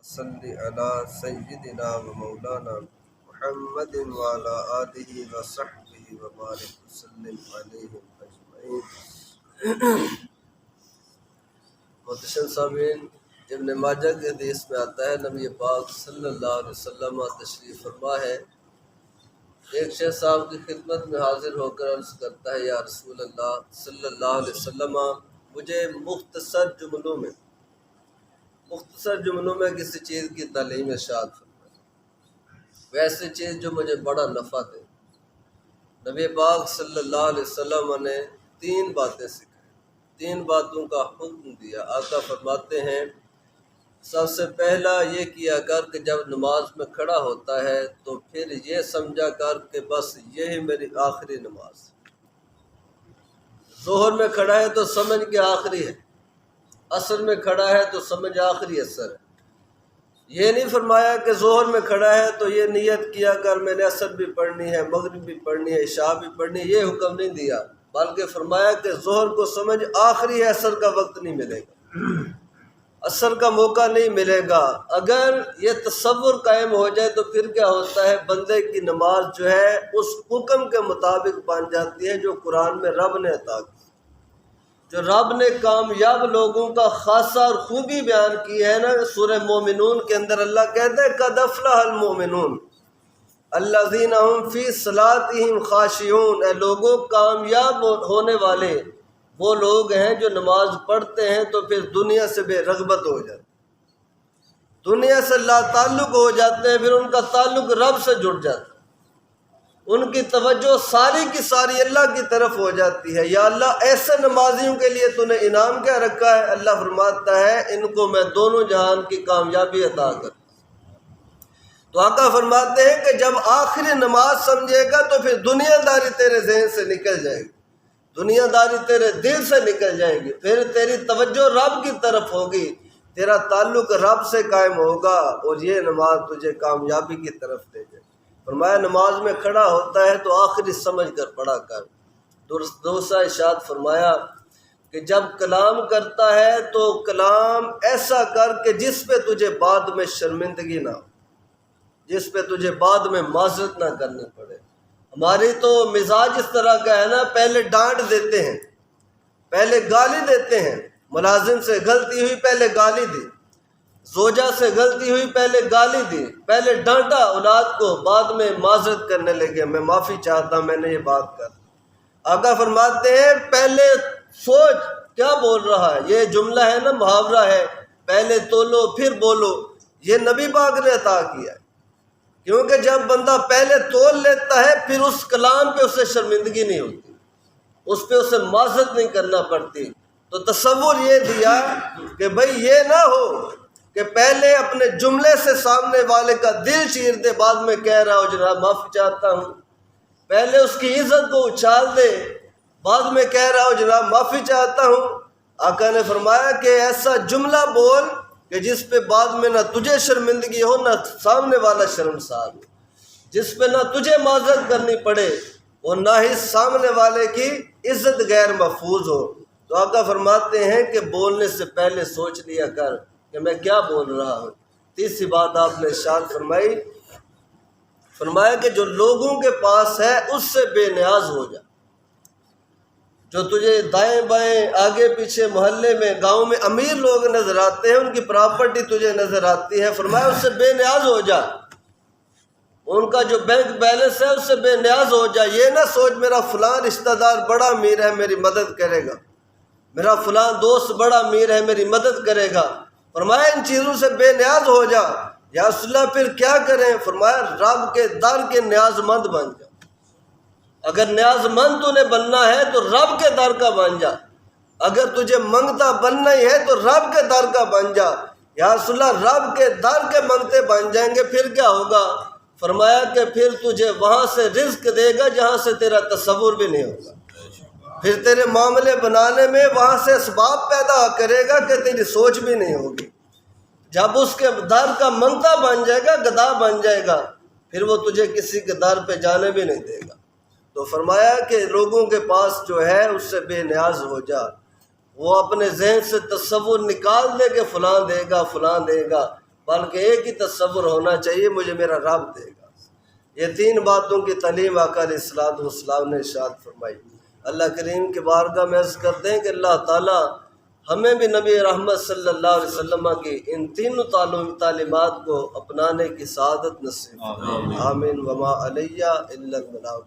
صلی علی سیدنا و مولانا محمد وعلی آلہ و صحبہ وبارک وسلم علیہ اجمعین۔ محتشم سامعین، ابن ماجہ کے حدیث میں آتا ہے نبی پاک صلی اللہ علیہ وسلم تشریف فرما ہے، ایک شیخ صاحب کی خدمت میں حاضر ہو کر عرض کرتا ہے، یا رسول اللہ صلی اللہ علیہ وسلم، مجھے مختصر جملوں میں کسی چیز کی تعلیم ارشاد فرمائے، ویسی چیز جو مجھے بڑا نفع دے۔ نبی پاک صلی اللہ علیہ وسلم نے 3 باتیں سکھائی، 3 باتوں کا حکم دیا۔ آقا فرماتے ہیں سب سے پہلا یہ کیا کر کہ جب نماز میں کھڑا ہوتا ہے تو پھر یہ سمجھا کر کہ بس یہی میری آخری نماز۔ ظہر میں کھڑا ہے تو سمجھ کے آخری ہے، عصر میں کھڑا ہے تو سمجھ آخری عصر ہے۔ یہ نہیں فرمایا کہ ظہر میں کھڑا ہے تو یہ نیت کیا کر میں نے عصر بھی پڑھنی ہے، مغرب بھی پڑھنی ہے، عشاء بھی پڑھنی ہے، یہ حکم نہیں دیا، بلکہ فرمایا کہ ظہر کو سمجھ آخری ہے، عصر کا وقت نہیں ملے گا، عصر کا موقع نہیں ملے گا۔ اگر یہ تصور قائم ہو جائے تو پھر کیا ہوتا ہے، بندے کی نماز جو ہے اس حکم کے مطابق بن جاتی ہے جو قرآن میں رب نے عطا کی، جو رب نے کامیاب لوگوں کا خاصہ اور خوبی بیان کی ہے نا۔ سورہ مومنون کے اندر اللہ کہتا ہے قد افلح المؤمنون الذین هم فی صلاتهم خاشعون، اے لوگوں کامیاب ہونے والے وہ لوگ ہیں جو نماز پڑھتے ہیں تو پھر دنیا سے بے رغبت ہو جاتے، دنیا سے لا تعلق ہو جاتے ہیں، پھر ان کا تعلق رب سے جڑ جاتا ہے، ان کی توجہ ساری کی ساری اللہ کی طرف ہو جاتی ہے۔ یا اللہ ایسے نمازیوں کے لیے تو نے انعام کیا رکھا ہے؟ اللہ فرماتا ہے ان کو میں دونوں جہان کی کامیابی عطا کرتا ہوں۔ تو آقا فرماتے ہیں کہ جب آخری نماز سمجھے گا تو پھر دنیا داری تیرے ذہن سے نکل جائے گی، دنیا داری تیرے دل سے نکل جائے گی، پھر تیری توجہ رب کی طرف ہوگی، تیرا تعلق رب سے قائم ہوگا اور یہ نماز تجھے کامیابی کی طرف لے جائے۔ فرمایا نماز میں کھڑا ہوتا ہے تو آخری سمجھ کر پڑھا کر۔ دوسرا ارشاد فرمایا کہ جب کلام کرتا ہے تو کلام ایسا کر کہ جس پہ تجھے بعد میں شرمندگی نہ ہو، جس پہ تجھے بعد میں معذرت نہ کرنی پڑے۔ ہماری تو مزاج اس طرح کا ہے نا، پہلے ڈانٹ دیتے ہیں، پہلے گالی دیتے ہیں، ملازم سے غلطی ہوئی پہلے گالی دی، زوجہ سے غلطی ہوئی پہلے گالی دی، پہلے ڈانٹا اولاد کو، بعد میں معذرت کرنے لگے، میں معافی چاہتا ہوں میں نے یہ بات کر۔ آقا فرماتے ہیں پہلے سوچ کیا بول رہا ہے، یہ جملہ ہے نا، محاورہ ہے، پہلے تولو پھر بولو، یہ نبی پاک نے عطا کیا ہے، کیونکہ جب بندہ پہلے تول لیتا ہے پھر اس کلام پہ اسے شرمندگی نہیں ہوتی، اس پہ اسے معذرت نہیں کرنا پڑتی۔ تو تصور یہ دیا کہ بھئی یہ نہ ہو کہ پہلے اپنے جملے سے سامنے والے کا دل چیر دے، بعد میں کہہ رہا ہو جناب معافی چاہتا ہوں، پہلے اس کی عزت کو اچھال دے، بعد میں کہہ رہا ہو جناب معافی چاہتا ہوں۔ آقا نے فرمایا کہ ایسا جملہ بول کہ جس پہ بعد میں نہ تجھے شرمندگی ہو نہ سامنے والا شرمسار ہو، جس پہ نہ تجھے معذرت کرنی پڑے اور نہ ہی سامنے والے کی عزت غیر محفوظ ہو۔ تو آقا فرماتے ہیں کہ بولنے سے پہلے سوچ لیا کر کہ میں کیا بول رہا ہوں۔ تیسری بات آپ نے ارشاد فرمایا کہ جو لوگوں کے پاس ہے اس سے بے نیاز ہو جا، جو تجھے دائیں بائیں آگے پیچھے محلے میں گاؤں میں امیر لوگ نظر آتے ہیں، ان کی پراپرٹی تجھے نظر آتی ہے، فرمایا اس سے بے نیاز ہو جا، ان کا جو بینک بیلنس ہے اس سے بے نیاز ہو جا۔ یہ نہ سوچ میرا فلاں رشتہ دار بڑا امیر ہے میری مدد کرے گا، میرا فلاں دوست بڑا امیر ہے میری مدد کرے گا، فرمایا ان چیزوں سے بے نیاز ہو جا۔ یا رسول اللہ پھر کیا کریں؟ فرمایا رب کے در کے نیاز مند بن جا، اگر نیاز مند تو نے بننا ہے تو رب کے در کا بن جا، اگر تجھے منگتا بننا ہی ہے تو رب کے در کا بن جا۔ یا رسول اللہ رب کے در کے منگتے بن جائیں گے پھر کیا ہوگا؟ فرمایا کہ پھر تجھے وہاں سے رزق دے گا جہاں سے تیرا تصور بھی نہیں ہوگا، پھر تیرے معاملے بنانے میں وہاں سے اسباب پیدا کرے گا کہ تیری سوچ بھی نہیں ہوگی۔ جب اس کے در کا منگتا بن جائے گا، گدھا بن جائے گا، پھر وہ تجھے کسی کے در پہ جانے بھی نہیں دے گا۔ تو فرمایا کہ لوگوں کے پاس جو ہے اس سے بے نیاز ہو جا، وہ اپنے ذہن سے تصور نکال دے کہ فلاں دے گا فلاں دے گا، بلکہ ایک ہی تصور ہونا چاہیے، مجھے میرا رب دے گا۔ یہ تین باتوں کی تعلیم آقا علیہ الصلوۃ والسلام نے ارشاد فرمائی۔ اللہ کریم کے بارگاہ میں عرض کرتے ہیں کہ اللہ تعالیٰ ہمیں بھی نبی رحمت صلی اللہ علیہ وسلم کی ان تینوں تعلیمات کو اپنانے کی سعادت نصیب۔ آمین۔ وما علیہ الا البلاغ۔